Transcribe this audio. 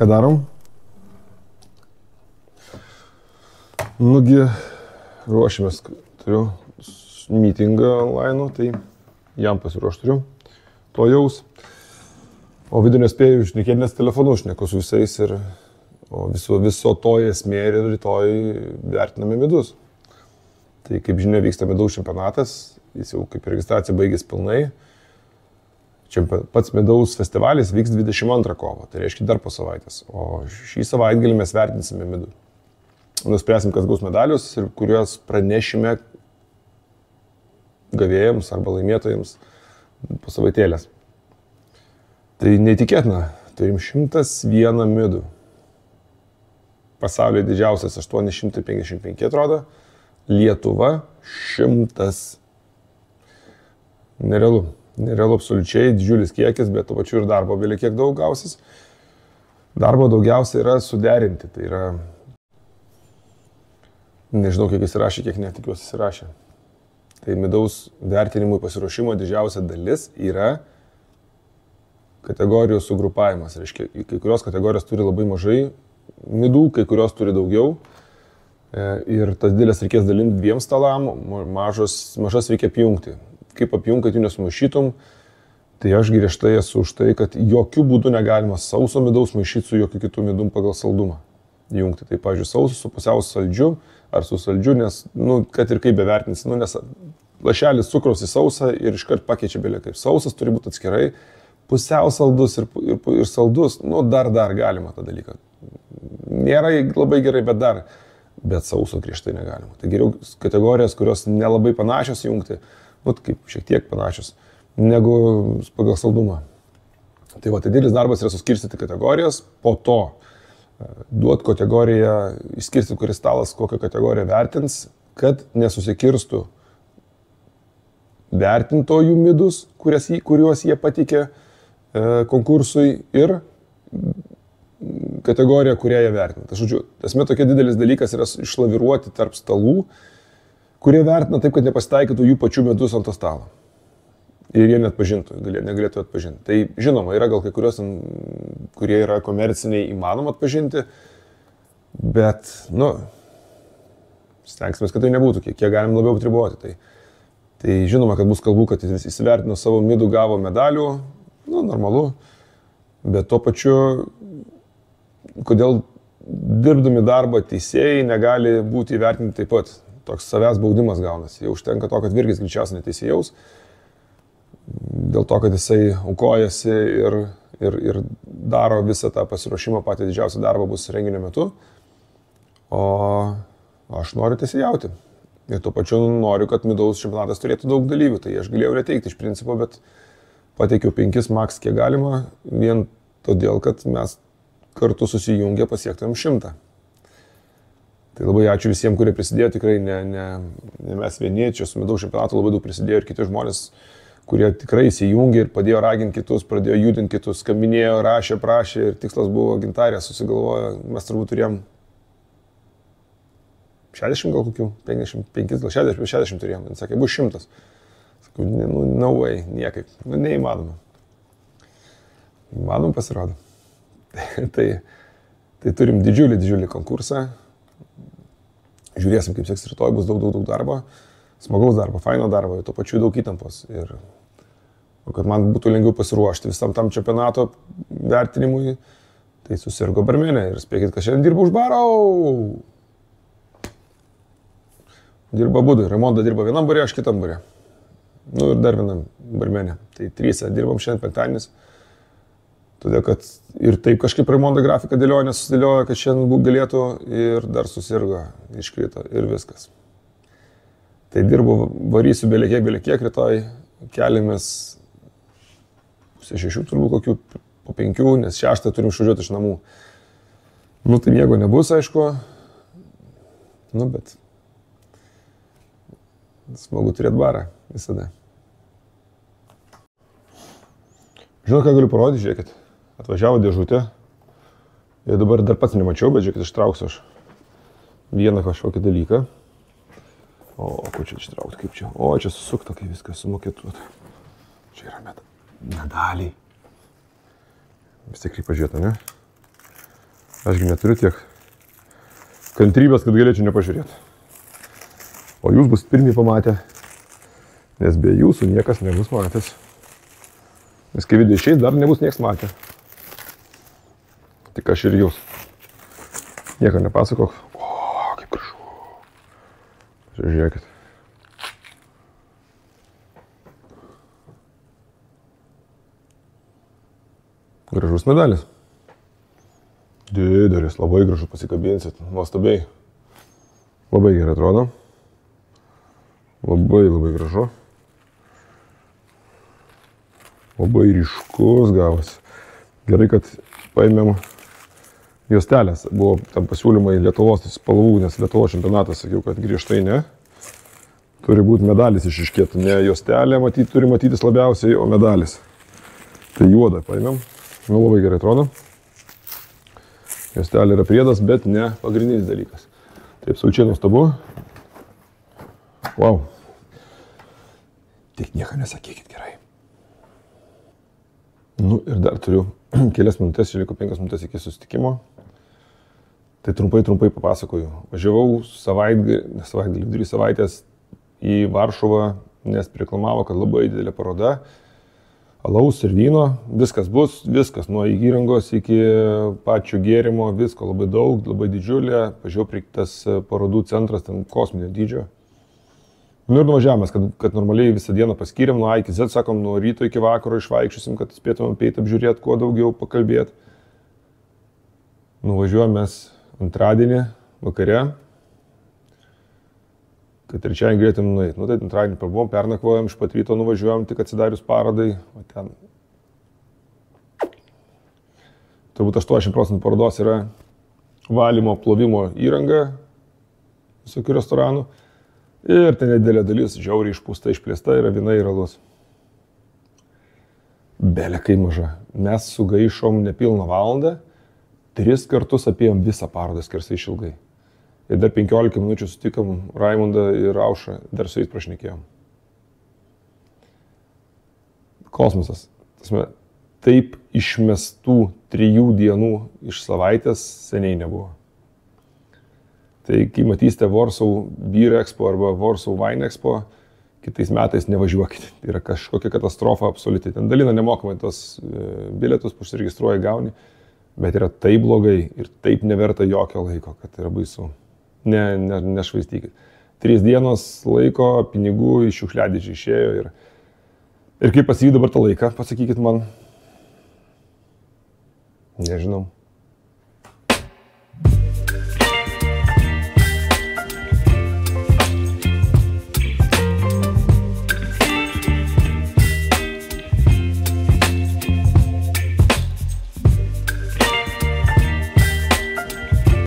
Ką darom? Nugi ruošimės, turiu meetingą online, tai jam pasiruošti turiu, to jaus. O video nespėjau šnekėti, nes telefonu šneku su visais ir viso to esmė ir rytoj vertiname midus. Tai kaip žinia, vyksta midaus čempionatas, jis jau kaip registracija baigėsi pilnai. Pats midaus festivalis vyks 22 kovo, tai reiškia dar po savaitės. O šį savaitgalį mes vertinsime midų. Nuspręsim, kas gaus medalius ir kuriuos pranešime gavėjams arba laimėtojams po savaitėlės. Tai neįtikėtina, turim 101 midų. Pasaulyje didžiausias 855 atrodo, Lietuva 100. Nerealu absoliučiai, didžiulis kiekis, bet to pačiu ir darbo vėliau kiek daug gausis. Darbo daugiausia yra suderinti, tai yra, nežinau kiek įsirašė, kiek netikiuosi įsirašė. Tai midaus vertinimui pasiruošimo didžiausia dalis yra kategorijų sugrupavimas. Reiškia, kai kurios kategorijos turi labai mažai midų, kai kurios turi daugiau. Ir tas didelės reikės dalinti 2 stalam, mažas reikia apjungti. Kaip apjungti, kad jų nesumaišytum, tai aš griežtai esu už tai, kad jokių būdų negalima sauso midaus maišyti su jokių kitų midum pagal saldumą. Jungti. Tai, pavyzdžiui, sausas su pusiau saldžiu ar su saldžiu, nes, kad ir kaip bevertinsi, nes lašelis cukraus į sausą ir iškart pakeičia belė kaip. Sausas turi būti atskirai, pusiau saldus ir saldus, dar galima tą dalyką. Nėra labai gerai, bet sauso griežtai negalima. Tai geriau kategorijos, kurios nelabai panašios jungti, kaip šiek tiek panašios, negu pagal saldumą. Tai didelis darbas yra suskirstyti kategorijas, po to duoti kategoriją, išskirstyti, kuris stalas kokią kategoriją vertins, kad nesusikirstų vertintojų midus, kuriuos jie patikė konkursui ir kategorija, kurią jie vertina. Tai žodžiu, esmė tokia didelis dalykas yra išlaviruoti tarp stalų, kurie vertina taip, kad nepasitaikytų jų pačių midus ant to stalo. Ir jie negalėtų atpažinti. Tai žinoma, yra gal kai kurios, kurie yra komerciniai įmanoma atpažinti, bet, stengsime, kad tai nebūtų, kiek galim labiau atriboti. Tai žinoma, kad bus kalbų, kad jis įsivertino savo midų, gavo medalių, normalu, bet tuo pačiu, kodėl dirbdami darbą teisėjai negali būti įvertinti taip pat. Toks savęs baudimas gaunasi. Jau užtenka to, kad Virkis greičiausiai neteisėjaus, dėl to, kad jisai aukojasi ir daro visą tą pasiruošimą, patį didžiausią darbą bus renginio metu, o aš noriu teisėjauti. Ir tuo pačiu noriu, kad midaus čempionatas turėtų daug dalyvių, tai aš galėjau neteikti iš principo, bet pateikiau 5 maks kiek galima, vien todėl, kad mes kartu susijungę pasiektumėm 100. Tai labai ačiū visiems, kurie prisidėjo, tikrai ne mes vieni, čia su midaus čempionatu labai daug prisidėjo ir kiti žmonės, kurie tikrai įsijungė ir padėjo raginti kitus, pradėjo judinti kitus, skambinėjo, rašė, prašė ir tikslas buvo Gintarė, susigalvojo, mes turbūt turėjom 60 gal kokių, 55, gal 60 turėjom, jis sakė, bus 100. Sakau, no way, niekaip, neįmanoma. Įmanoma pasirodo. Tai turim didžiulį konkursą. Žiūrėsim, kaip seks rytoj, bus daug darbo, smagaus darbo, faino darbo, tuo pačiu daug įtampos. Ir kad man būtų lengviau pasiruošti visam tam čempionato vertinimui, tai susirgo barmenė ir spėkit, kad šiandien dirba už baro. Dirba abudu, Raimonda dirba vienam bare, aš kitam bare. Ir dar vienam barmenė. Tai 3 dirbam šiandien penktadienis. Todėl, kad ir taip kažkaip Raimonda grafiką dėliojo, nesusidėliojo, kad šiandien galėtų ir dar susirgo, iškrito ir viskas. Tai dirbu, varysiu bėlė kiek, rytoj keliamės 5:30 turbūt kokių po 5, nes 6 turim išvažiuoti iš namų. Tai miego nebus, aišku, bet smagu turėti barą visada. Žinot, ką galiu parodyti, žiūrėkit. Atvažiavo dėžutė ir dabar dar pats nemačiau, bet žiūrėkit, ištrauksiu aš vieną kažkokį dalyką. O ko čia ištraukti, kaip čia? O, čia susukta, kai viskas sumokėtuota. Čia yra medaliai. Vis tiek reikia pažiūrėti, ne? Ašgi neturiu tiek kantrybės, kad galėčiau nepažiūrėti. O jūs bus pirmie pamatę, nes be jūsų niekas nebus matęs. Nes kai video išeis, dar nebus nieks matę. Tik aš ir jūs. Nieko nepasakok. O, kaip gražu. Žiūrėkit. Gražus medalis. Didelis, labai gražus, pasikabinsit. Nuostabiai. Labai gerai atrodo. Labai gražu. Labai ryškus gavosi. Gerai, kad paėmėm juostelės. Buvo tam pasiūlymai Lietuvos spalvų, nes Lietuvos čempionatas sakiau, kad griežtai ne. Turi būti medalis išiškėtų. Ne juostelė turi matytis labiausiai, o medalis. Tai juodą paėmėm. Nu, labai gerai atrodo. Juostelė yra priedas, bet ne pagrindinis dalykas. Taip, absoliučiai nuostabu. Wow. Tik nieko nesakykit gerai. Nu ir dar turiu kelias minutės, liko 5 minutės iki susitikimo. Tai trumpai papasakoju. Važiavau savaitgalį, 2 savaitės į Varšuvą, nes reklamavo, kad labai didelė paroda. Alaus ir vyno, viskas bus, viskas, nuo įrangos iki pačių gėrimo, visko labai daug, labai didžiulė. Pažiūrėjau, prie tas parodų centras, ten kosminio dydžio. Nu ir nuvažiavomės, kad normaliai visą dieną paskyrėm, nuo A iki Z, sakom, nuo ryto iki vakaro išvaikščiosim, kad spėtumėm apeit apžiūrėti, kuo daugiau pakalbėti. Nuvažiuojamės antradienį vakare, kad trečiąjį galėtum nueiti. Nu tai antradienį prabuvom, pernakvojom, iš pat ryto nuvažiuojom, tik atsidarius parodai. O ten turbūt 80% parodos yra valymo, plovimo įranga visokių restoranų. Ir ten nedidelė dalis, žiauriai išpūsta, išplėsta, yra vyna ir alus. Belekai maža. Mes sugaišom nepilną valandą, 3 kartus apėjom visą parodą skersai išilgai. Ir dar 15 minučių sutikom Raimundą ir Aušrą, dar su jais prašnekėjom. Kosmosas. Taip išmestų 3 dienų iš savaitės seniai nebuvo. Tai kai matysite Warsaw Beer Expo arba Warsaw Wine Expo, kitais metais nevažiuokite. Tai yra kažkokia katastrofa absoliuti. Ten dalina nemokamai tos bilietus, užsiregistruoja gauni, bet yra taip blogai ir taip neverta jokio laiko, kad yra baisu. Nešvaistykit. 3 dienos laiko, pinigų iš šiukšliadėžių išėjo ir kaip pasivy dabar tą laiką, pasakykit man. Nežinau.